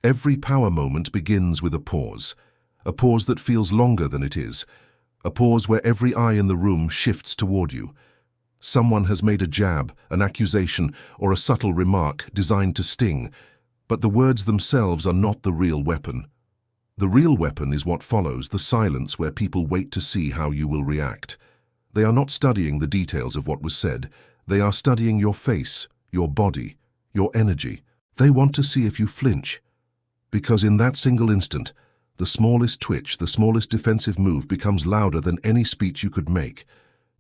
Every power moment begins with a pause that feels longer than it is, a pause where every eye in the room shifts toward you. Someone has made a jab, an accusation, or a subtle remark designed to sting, but the words themselves are not the real weapon. The real weapon is what follows, the silence where people wait to see how you will react. They are not studying the details of what was said. They are studying your face, your body, your energy. They want to see if you flinch. Because in that single instant, the smallest twitch, the smallest defensive move becomes louder than any speech you could make.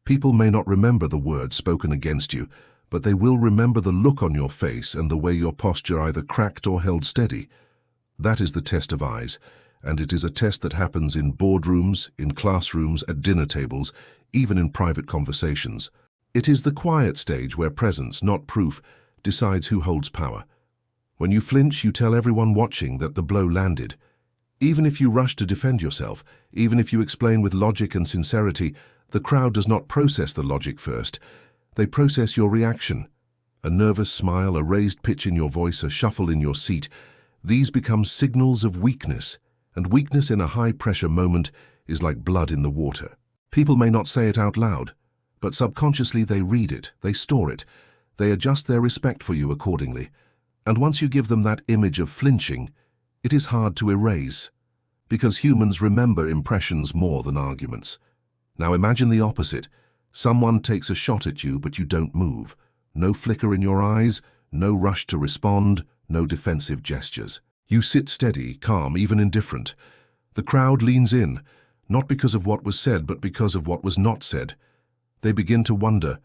People may not remember the words spoken against you, but they will remember the look on your face and the way your posture either cracked or held steady. That is the test of eyes, and it is a test that happens in boardrooms, in classrooms, at dinner tables, even in private conversations. It is the quiet stage where presence, not proof, decides who holds power. When you flinch, you tell everyone watching that the blow landed. Even if you rush to defend yourself, even if you explain with logic and sincerity, the crowd does not process the logic first. They process your reaction. A nervous smile, a raised pitch in your voice, a shuffle in your seat. These become signals of weakness, and weakness in a high-pressure moment is like blood in the water. People may not say it out loud, but subconsciously they read it, they store it, they adjust their respect for you accordingly. And once you give them that image of flinching, it is hard to erase, because humans remember impressions more than arguments. Now imagine the opposite. Someone takes a shot at you, but you don't move. No flicker in your eyes, no rush to respond, no defensive gestures. You sit steady, calm, even indifferent. The crowd leans in, not because of what was said, but because of what was not said. They begin to wonder,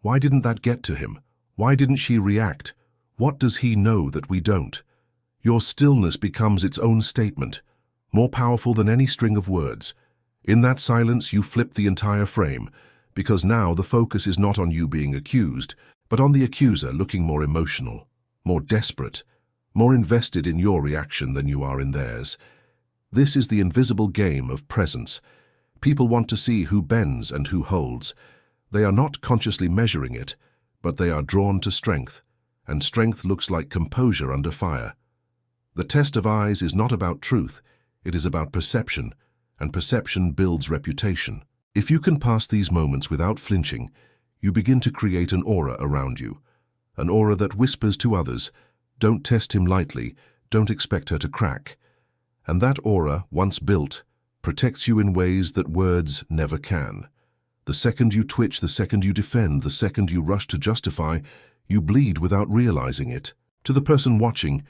why didn't that get to him? Why didn't she react? What does he know that we don't? Your stillness becomes its own statement, more powerful than any string of words. In that silence, you flip the entire frame, because now the focus is not on you being accused, but on the accuser looking more emotional, more desperate, more invested in your reaction than you are in theirs. This is the invisible game of presence. People want to see who bends and who holds. They are not consciously measuring it, but they are drawn to strength, and strength looks like composure under fire. The test of eyes is not about truth, it is about perception, and perception builds reputation. If you can pass these moments without flinching, you begin to create an aura around you, an aura that whispers to others, don't test him lightly, don't expect her to crack. And that aura, once built, protects you in ways that words never can. The second you twitch, the second you defend, the second you rush to justify, you bleed without realizing it. To the person watching,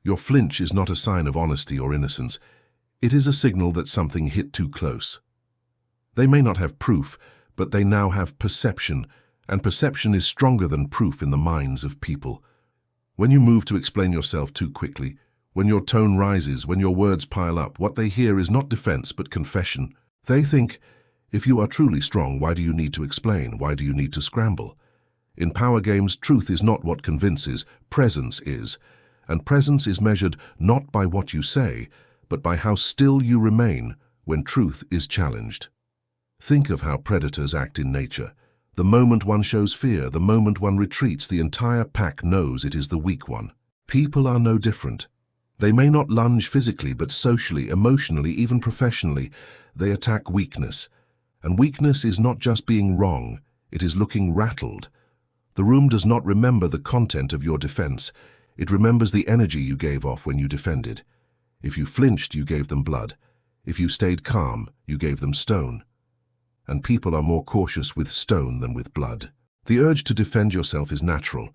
your flinch is not a sign of honesty or innocence. It is a signal that something hit too close. They may not have proof, but they now have perception, and perception is stronger than proof in the minds of people. When you move to explain yourself too quickly, when your tone rises, when your words pile up, what they hear is not defense but confession. They think, if you are truly strong, why do you need to explain? Why do you need to scramble? In power games, truth is not what convinces, presence is. And presence is measured not by what you say, but by how still you remain when truth is challenged. Think of how predators act in nature. The moment one shows fear, the moment one retreats, the entire pack knows it is the weak one. People are no different. They may not lunge physically, but socially, emotionally, even professionally, they attack weakness. And weakness is not just being wrong, it is looking rattled. The room does not remember the content of your defense. It remembers the energy you gave off when you defended. If you flinched, you gave them blood. If you stayed calm, you gave them stone. And people are more cautious with stone than with blood. The urge to defend yourself is natural.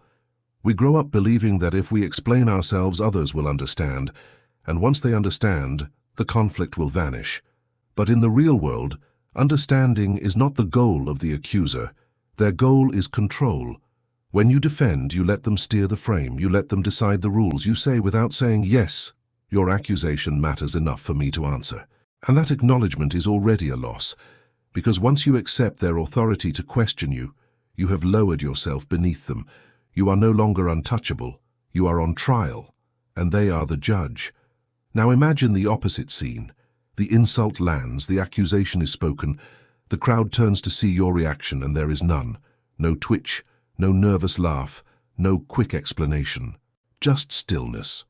We grow up believing that if we explain ourselves, others will understand, and once they understand, the conflict will vanish. But in the real world, understanding is not the goal of the accuser. Their goal is control. When you defend, you let them steer the frame, you let them decide the rules. You say without saying, yes, your accusation matters enough for me to answer. And that acknowledgement is already a loss, because once you accept their authority to question you, you have lowered yourself beneath them. You are no longer untouchable, you are on trial, and they are the judge. Now imagine the opposite scene. The insult lands, the accusation is spoken, the crowd turns to see your reaction, and there is none. No twitch, no nervous laugh, no quick explanation. Just stillness.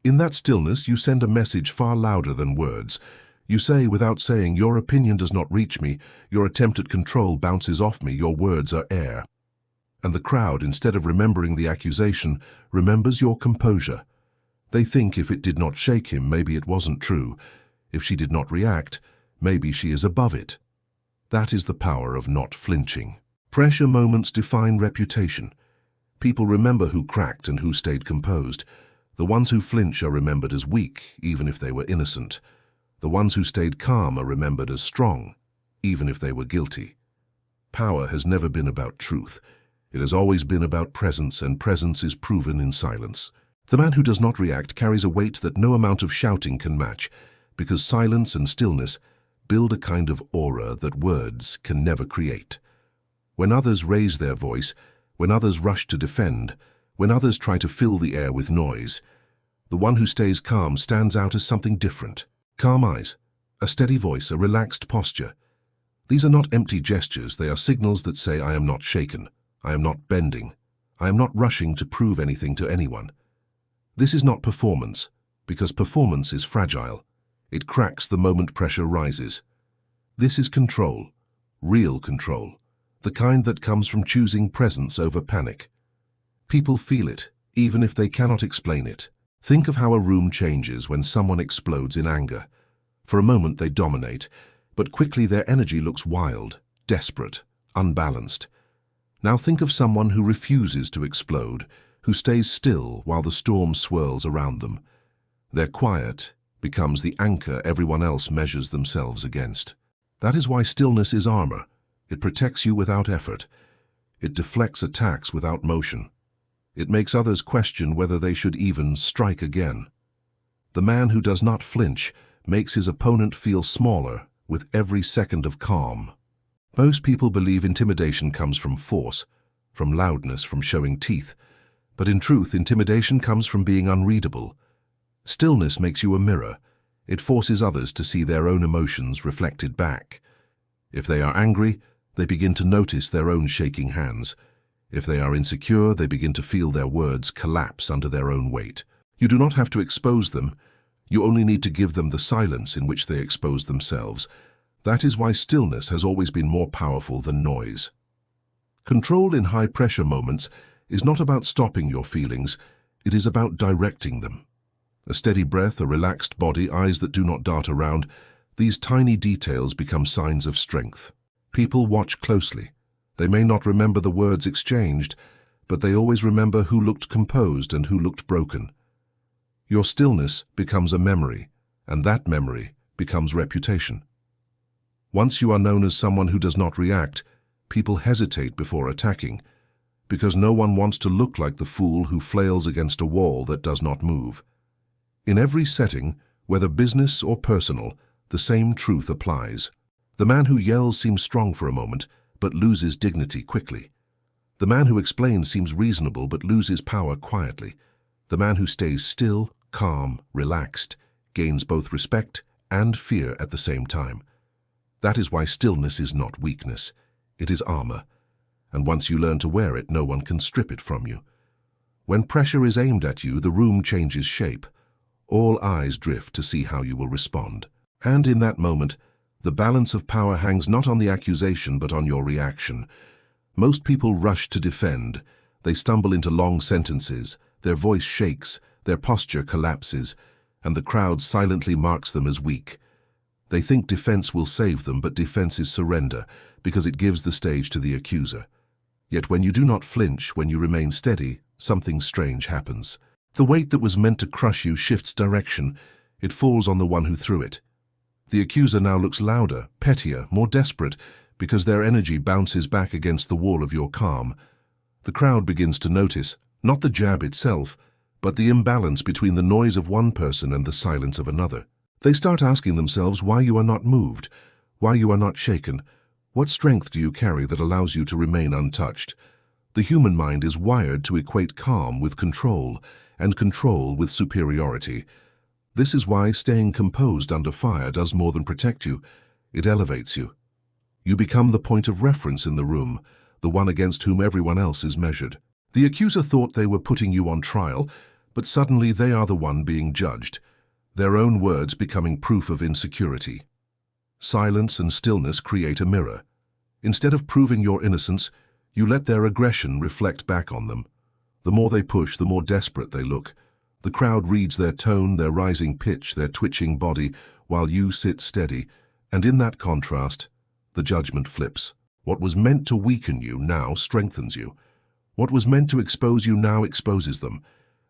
In that stillness, you send a message far louder than words. You say, without saying, your opinion does not reach me, your attempt at control bounces off me, your words are air. And the crowd, instead of remembering the accusation, remembers your composure. They think if it did not shake him, maybe it wasn't true. If she did not react, maybe she is above it. That is the power of not flinching. Pressure moments define reputation. People remember who cracked and who stayed composed. The ones who flinch are remembered as weak, even if they were innocent. The ones who stayed calm are remembered as strong, even if they were guilty. Power has never been about truth. It has always been about presence, and presence is proven in silence. The man who does not react carries a weight that no amount of shouting can match, because silence and stillness build a kind of aura that words can never create. When others raise their voice, when others rush to defend, when others try to fill the air with noise, the one who stays calm stands out as something different. Calm eyes, a steady voice, a relaxed posture. These are not empty gestures, they are signals that say, I am not shaken, I am not bending, I am not rushing to prove anything to anyone. This is not performance, because performance is fragile. It cracks the moment pressure rises. This is control, real control, the kind that comes from choosing presence over panic. People feel it, even if they cannot explain it. Think of how a room changes when someone explodes in anger. For a moment they dominate, but quickly their energy looks wild, desperate, unbalanced. Now think of someone who refuses to explode, who stays still while the storm swirls around them. Their quiet becomes the anchor everyone else measures themselves against. That is why stillness is armor. It protects you without effort. It deflects attacks without motion. It makes others question whether they should even strike again. The man who does not flinch makes his opponent feel smaller with every second of calm. Most people believe intimidation comes from force, from loudness, from showing teeth. But in truth, intimidation comes from being unreadable. Stillness makes you a mirror. It forces others to see their own emotions reflected back. If they are angry, they begin to notice their own shaking hands. If they are insecure, they begin to feel their words collapse under their own weight. You do not have to expose them. You only need to give them the silence in which they expose themselves. That is why stillness has always been more powerful than noise. Control in high-pressure moments is not about stopping your feelings. It is about directing them. A steady breath, a relaxed body, eyes that do not dart around, these tiny details become signs of strength. People watch closely. They may not remember the words exchanged, but they always remember who looked composed and who looked broken. Your stillness becomes a memory, and that memory becomes reputation. Once you are known as someone who does not react, people hesitate before attacking, because no one wants to look like the fool who flails against a wall that does not move. In every setting, whether business or personal, the same truth applies. The man who yells seems strong for a moment, but loses dignity quickly. The man who explains seems reasonable, but loses power quietly. The man who stays still, calm, relaxed, gains both respect and fear at the same time. That is why stillness is not weakness. It is armor. And once you learn to wear it, no one can strip it from you. When pressure is aimed at you, the room changes shape. All eyes drift to see how you will respond. And in that moment, the balance of power hangs not on the accusation but on your reaction. Most people rush to defend. They stumble into long sentences, their voice shakes, their posture collapses, and the crowd silently marks them as weak. They think defense will save them, but defense is surrender, because it gives the stage to the accuser. Yet when you do not flinch, when you remain steady, something strange happens. The weight that was meant to crush you shifts direction. It falls on the one who threw it. The accuser now looks louder, pettier, more desperate, because their energy bounces back against the wall of your calm. The crowd begins to notice, not the jab itself, but the imbalance between the noise of one person and the silence of another. They start asking themselves why you are not moved, why you are not shaken. What strength do you carry that allows you to remain untouched? The human mind is wired to equate calm with control, and control with superiority. This is why staying composed under fire does more than protect you. It elevates you. You become the point of reference in the room, the one against whom everyone else is measured. The accuser thought they were putting you on trial, but suddenly they are the one being judged, their own words becoming proof of insecurity. Silence and stillness create a mirror. Instead of proving your innocence, you let their aggression reflect back on them. The more they push, the more desperate they look. The crowd reads their tone, their rising pitch, their twitching body, while you sit steady, and in that contrast, the judgment flips. What was meant to weaken you now strengthens you. What was meant to expose you now exposes them.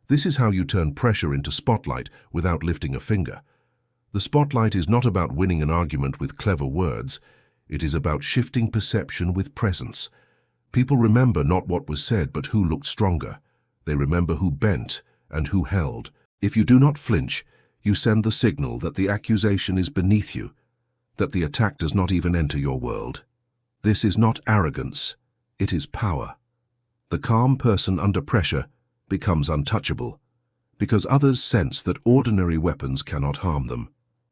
This is how you turn pressure into spotlight without lifting a finger. The spotlight is not about winning an argument with clever words. It is about shifting perception with presence. People remember not what was said, but who looked stronger. They remember who bent and who held. If you do not flinch, you send the signal that the accusation is beneath you, that the attack does not even enter your world. This is not arrogance, it is power. The calm person under pressure becomes untouchable, because others sense that ordinary weapons cannot harm them.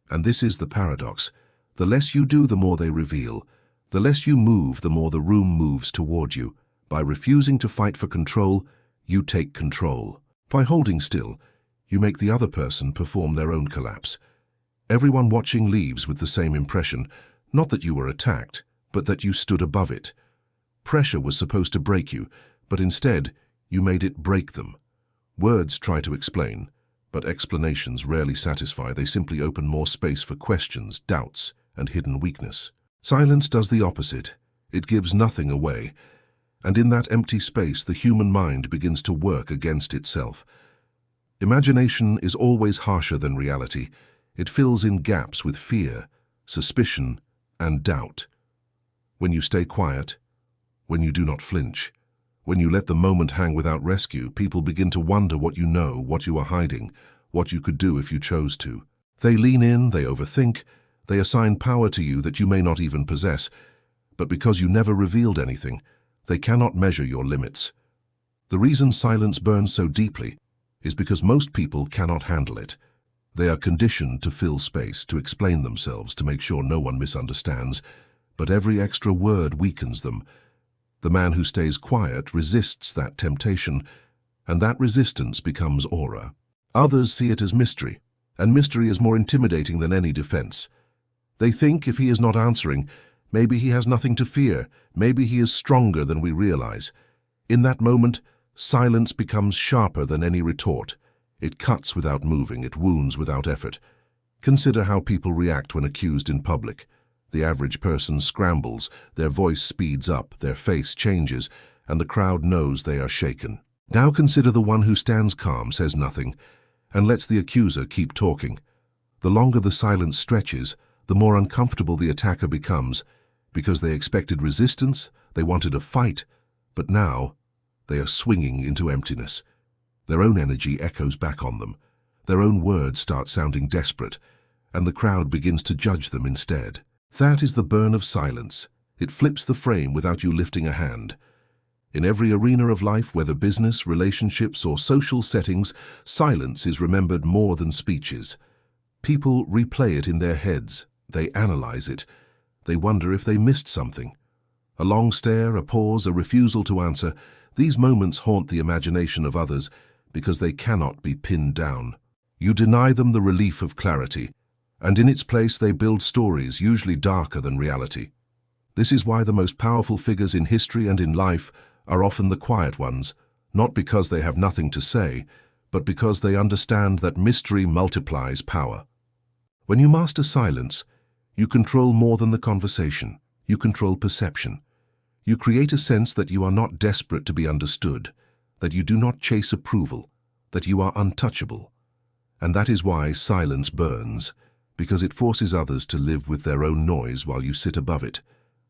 And this is the paradox. The less you do, the more they reveal. The less you move, the more the room moves toward you. By refusing to fight for control, you take control. By holding still, you make the other person perform their own collapse. Everyone watching leaves with the same impression, not that you were attacked, but that you stood above it. Pressure was supposed to break you, but instead, you made it break them. Words try to explain, but explanations rarely satisfy. They simply open more space for questions, doubts, and hidden weakness. Silence does the opposite. It gives nothing away. And in that empty space, the human mind begins to work against itself. Imagination is always harsher than reality. It fills in gaps with fear, suspicion, and doubt. When you stay quiet, when you do not flinch, when you let the moment hang without rescue, people begin to wonder what you know, what you are hiding, what you could do if you chose to. They lean in, they overthink, they assign power to you that you may not even possess, but because you never revealed anything, they cannot measure your limits. The reason silence burns so deeply is because most people cannot handle it. They are conditioned to fill space, to explain themselves, to make sure no one misunderstands, but every extra word weakens them. The man who stays quiet resists that temptation, and that resistance becomes aura. Others see it as mystery, and mystery is more intimidating than any defense. They think if he is not answering, maybe he has nothing to fear, maybe he is stronger than we realize. In that moment, silence becomes sharper than any retort. It cuts without moving, it wounds without effort. Consider how people react when accused in public. The average person scrambles, their voice speeds up, their face changes, and the crowd knows they are shaken. Now consider the one who stands calm, says nothing, and lets the accuser keep talking. The longer the silence stretches, the more uncomfortable the attacker becomes, because they expected resistance, they wanted a fight, but now they are swinging into emptiness. Their own energy echoes back on them. Their own words start sounding desperate, and the crowd begins to judge them instead. That is the burn of silence. It flips the frame without you lifting a hand. In every arena of life, whether business, relationships, or social settings, silence is remembered more than speeches. People replay it in their heads. They analyze it. They wonder if they missed something. A long stare, a pause, a refusal to answer, these moments haunt the imagination of others because they cannot be pinned down. You deny them the relief of clarity, and in its place they build stories usually darker than reality. This is why the most powerful figures in history and in life are often the quiet ones, not because they have nothing to say, but because they understand that mystery multiplies power. When you master silence, you control more than the conversation. You control perception. You create a sense that you are not desperate to be understood, that you do not chase approval, that you are untouchable. And that is why silence burns, because it forces others to live with their own noise while you sit above it,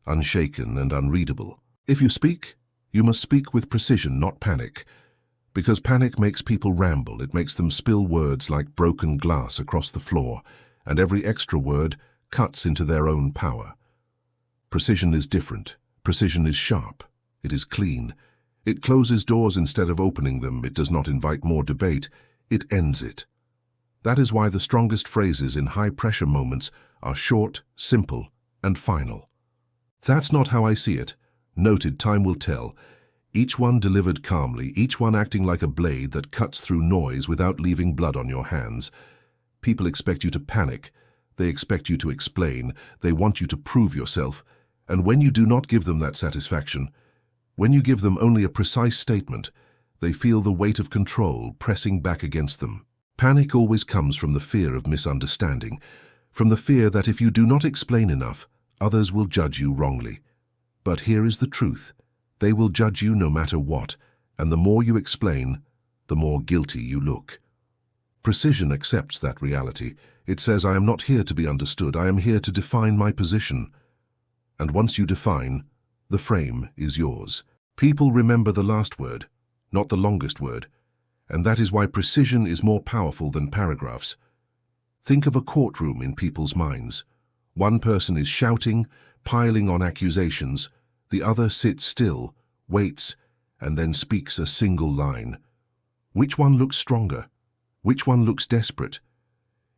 unshaken and unreadable. If you speak, you must speak with precision, not panic, because panic makes people ramble. It makes them spill words like broken glass across the floor, and every extra word cuts into their own power. Precision is different. Precision is sharp. It is clean. It closes doors instead of opening them. It does not invite more debate. It ends it. That is why the strongest phrases in high-pressure moments are short, simple, and final. That's not how I see it. Noted, time will tell. Each one delivered calmly, each one acting like a blade that cuts through noise without leaving blood on your hands. People expect you to panic. They expect you to explain. They want you to prove yourself. And when you do not give them that satisfaction, when you give them only a precise statement, they feel the weight of control pressing back against them. Panic always comes from the fear of misunderstanding, from the fear that if you do not explain enough, others will judge you wrongly. But here is the truth. They will judge you no matter what, and the more you explain, the more guilty you look. Precision accepts that reality. It says, I am not here to be understood, I am here to define my position. And once you define, the frame is yours. People remember the last word, not the longest word, and that is why precision is more powerful than paragraphs. Think of a courtroom in people's minds. One person is shouting, piling on accusations. The other sits still, waits, and then speaks a single line. Which one looks stronger? Which one looks desperate?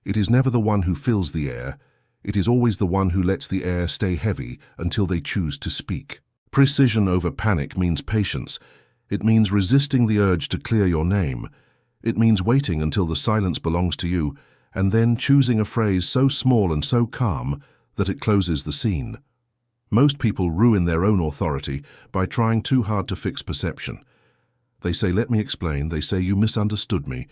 It is never the one who fills the air. It is always the one who lets the air stay heavy until they choose to speak. Precision over panic means patience. It means resisting the urge to clear your name. It means waiting until the silence belongs to you, and then choosing a phrase so small and so calm that it closes the scene. Most people ruin their own authority by trying too hard to fix perception. They say, let me explain. They say, you misunderstood me.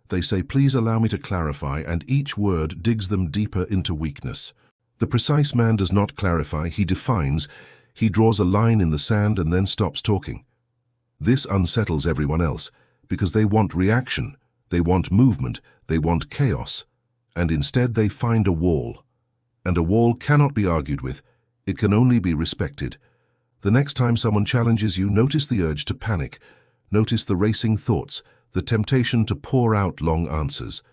They say, please allow me to clarify, and each word digs them deeper into weakness. The precise man does not clarify, he defines. He draws a line in the sand and then stops talking. This unsettles everyone else because they want reaction, they want movement, they want chaos, and instead they find a wall. And a wall cannot be argued with. It can only be respected. The next time someone challenges you, notice the urge to panic. Notice the racing thoughts, the temptation to pour out long answers.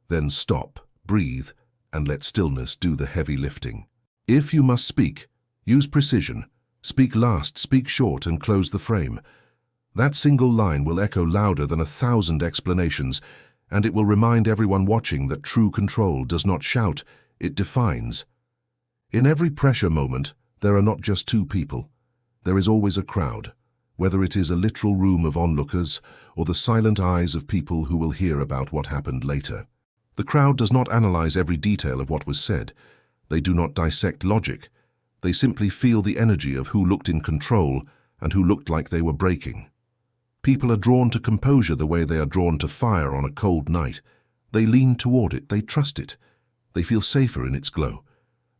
Then stop, breathe, and let stillness do the heavy lifting. If you must speak, use precision. Speak last, speak short, and close the frame. That single line will echo louder than 1,000 explanations, and it will remind everyone watching that true control does not shout, it defines. In every pressure moment, there are not just two people. There is always a crowd, whether it is a literal room of onlookers or the silent eyes of people who will hear about what happened later. The crowd does not analyze every detail of what was said. They do not dissect logic. They simply feel the energy of who looked in control and who looked like they were breaking. People are drawn to composure the way they are drawn to fire on a cold night. They lean toward it, they trust it. They feel safer in its glow.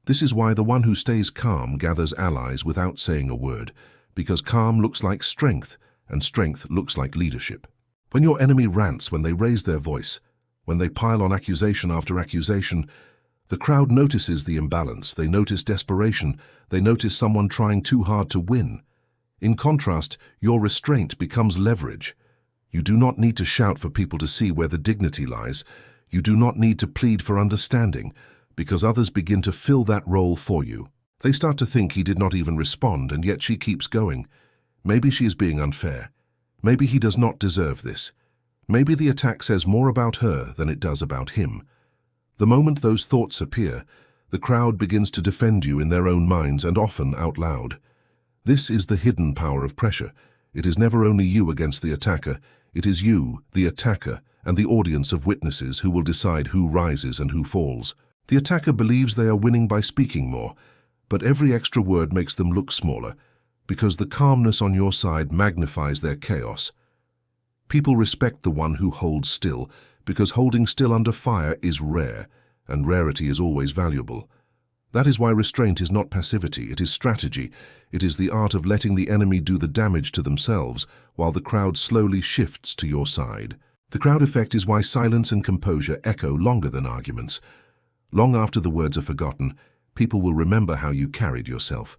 This is why the one who stays calm gathers allies without saying a word, because calm looks like strength, and strength looks like leadership. When your enemy rants, when they raise their voice, when they pile on accusation after accusation, the crowd notices the imbalance, they notice desperation, they notice someone trying too hard to win. In contrast, your restraint becomes leverage. You do not need to shout for people to see where the dignity lies. You do not need to plead for understanding, because others begin to fill that role for you. They start to think he did not even respond, and yet she keeps going. Maybe she is being unfair. Maybe he does not deserve this. Maybe the attack says more about her than it does about him. The moment those thoughts appear, the crowd begins to defend you in their own minds and often out loud. This is the hidden power of pressure. It is never only you against the attacker. It is you, the attacker, and the audience of witnesses who will decide who rises and who falls. The attacker believes they are winning by speaking more, but every extra word makes them look smaller, because the calmness on your side magnifies their chaos. People respect the one who holds still, because holding still under fire is rare, and rarity is always valuable. That is why restraint is not passivity, it is strategy. It is the art of letting the enemy do the damage to themselves, while the crowd slowly shifts to your side. The crowd effect is why silence and composure echo longer than arguments. Long after the words are forgotten, people will remember how you carried yourself.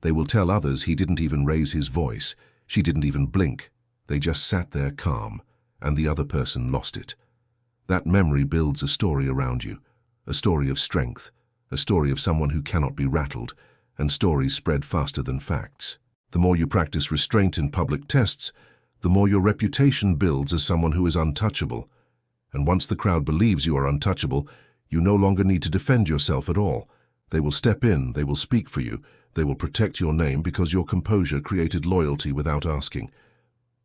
They will tell others he didn't even raise his voice, she didn't even blink. They just sat there calm, and the other person lost it. That memory builds a story around you, a story of strength, a story of someone who cannot be rattled, and stories spread faster than facts. The more you practice restraint in public tests, the more your reputation builds as someone who is untouchable. And once the crowd believes you are untouchable, you no longer need to defend yourself at all. They will step in, they will speak for you, they will protect your name because your composure created loyalty without asking.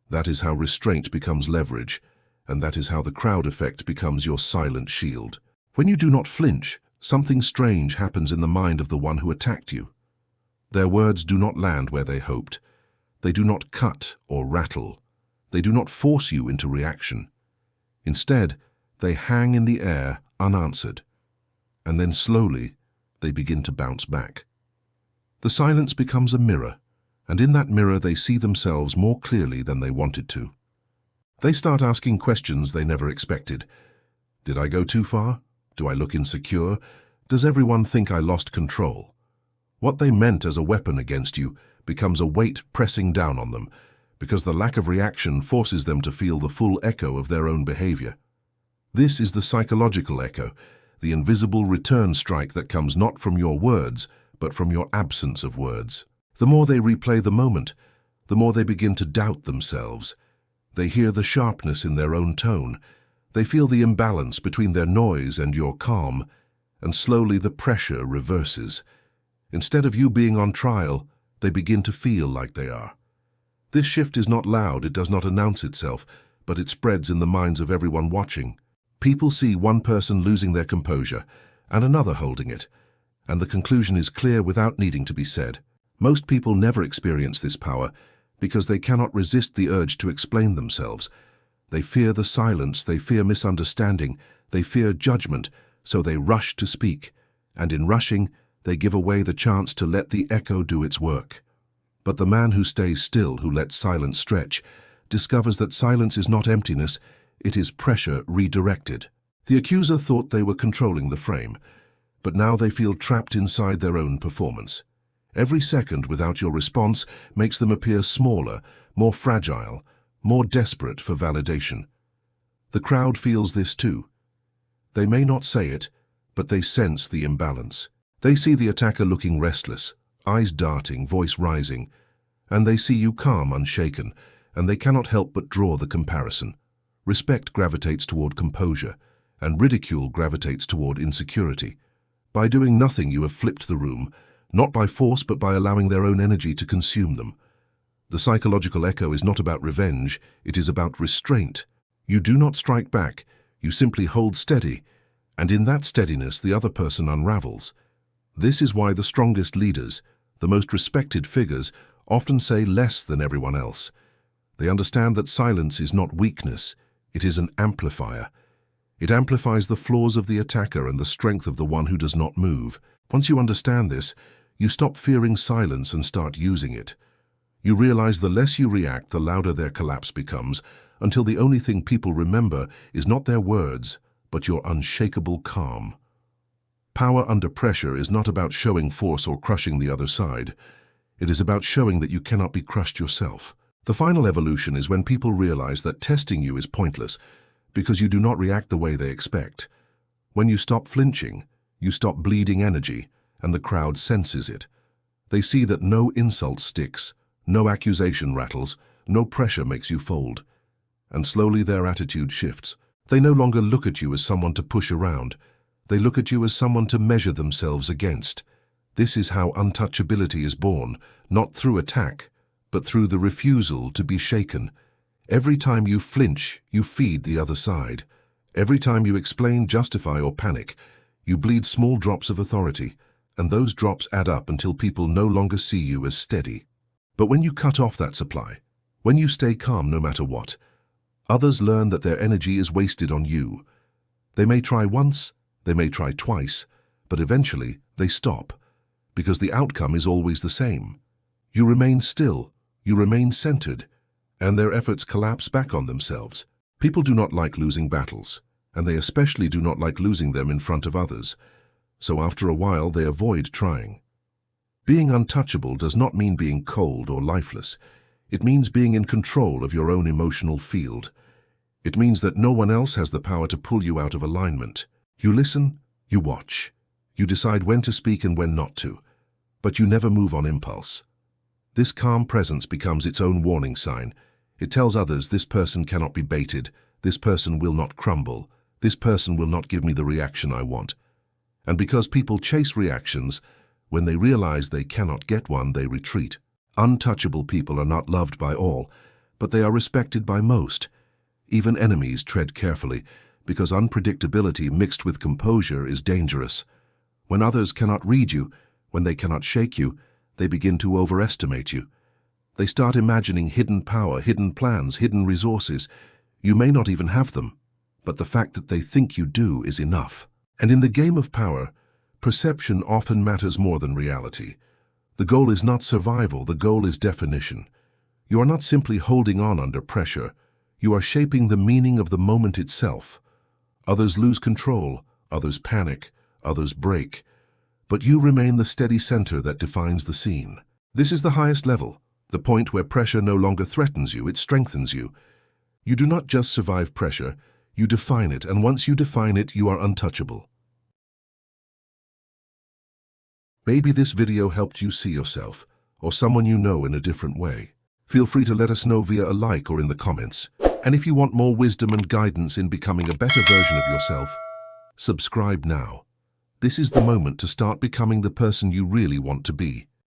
That is how restraint becomes leverage, and that is how the crowd effect becomes your silent shield. When you do not flinch, something strange happens in the mind of the one who attacked you. Their words do not land where they hoped. They do not cut or rattle. They do not force you into reaction. Instead, they hang in the air unanswered, and then slowly they begin to bounce back. The silence becomes a mirror, and in that mirror they see themselves more clearly than they wanted to. They start asking questions they never expected. Did I go too far? Do I look insecure? Does everyone think I lost control? What they meant as a weapon against you becomes a weight pressing down on them, because the lack of reaction forces them to feel the full echo of their own behavior. This is the psychological echo, the invisible return strike that comes not from your words, but from your absence of words. The more they replay the moment, the more they begin to doubt themselves. They hear the sharpness in their own tone. They feel the imbalance between their noise and your calm, and slowly the pressure reverses. Instead of you being on trial, they begin to feel like they are. This shift is not loud, it does not announce itself, but it spreads in the minds of everyone watching. People see one person losing their composure and another holding it, and the conclusion is clear without needing to be said. Most people never experience this power because they cannot resist the urge to explain themselves. They fear the silence, they fear misunderstanding, they fear judgment, so they rush to speak, and in rushing, they give away the chance to let the echo do its work. But the man who stays still, who lets silence stretch, discovers that silence is not emptiness, it is pressure redirected. The accuser thought they were controlling the frame, but now they feel trapped inside their own performance. Every second without your response makes them appear smaller, more fragile, more desperate for validation. The crowd feels this too. They may not say it, but they sense the imbalance. They see the attacker looking restless, eyes darting, voice rising, and they see you calm, unshaken, and they cannot help but draw the comparison. Respect gravitates toward composure, and ridicule gravitates toward insecurity. By doing nothing, you have flipped the room, not by force but by allowing their own energy to consume them. The psychological echo is not about revenge, it is about restraint. You do not strike back, you simply hold steady, and in that steadiness the other person unravels. This is why the strongest leaders, the most respected figures, often say less than everyone else. They understand that silence is not weakness, it is an amplifier. It amplifies the flaws of the attacker and the strength of the one who does not move. Once you understand this, you stop fearing silence and start using it. You realize the less you react, the louder their collapse becomes, until the only thing people remember is not their words, but your unshakable calm. Power under pressure is not about showing force or crushing the other side. It is about showing that you cannot be crushed yourself. The final evolution is when people realize that testing you is pointless, because you do not react the way they expect. When you stop flinching, you stop bleeding energy, and the crowd senses it. They see that no insult sticks, no accusation rattles, no pressure makes you fold. And slowly their attitude shifts. They no longer look at you as someone to push around. They look at you as someone to measure themselves against. This is how untouchability is born, not through attack, but through the refusal to be shaken. Every time you flinch, you feed the other side. Every time you explain, justify, or panic, you bleed small drops of authority, and those drops add up until people no longer see you as steady. But when you cut off that supply, when you stay calm no matter what, others learn that their energy is wasted on you. They may try once, they may try twice, but eventually they stop, because the outcome is always the same. You remain still, you remain centered, and their efforts collapse back on themselves. People do not like losing battles, and they especially do not like losing them in front of others, so after a while they avoid trying. Being untouchable does not mean being cold or lifeless. It means being in control of your own emotional field. It means that no one else has the power to pull you out of alignment. You listen, you watch. You decide when to speak and when not to, but you never move on impulse. This calm presence becomes its own warning sign. It tells others this person cannot be baited, this person will not crumble, this person will not give me the reaction I want. And because people chase reactions, when they realize they cannot get one, they retreat. Untouchable people are not loved by all. but they are respected by most. Even enemies tread carefully, because unpredictability mixed with composure is dangerous. When others cannot read you, when they cannot shake you, they begin to overestimate you. They start imagining hidden power, hidden plans, hidden resources. You may not even have them, but the fact that they think you do is enough. And in the game of power, perception often matters more than reality. The goal is not survival, the goal is definition. You are not simply holding on under pressure, you are shaping the meaning of the moment itself. Others lose control, others panic, others break. But you remain the steady center that defines the scene. This is the highest level, the point where pressure no longer threatens you, it strengthens you. You do not just survive pressure, you define it, and once you define it, you are untouchable. Maybe this video helped you see yourself, or someone you know in a different way. Feel free to let us know via a like or in the comments. And if you want more wisdom and guidance in becoming a better version of yourself, subscribe now. This is the moment to start becoming the person you really want to be.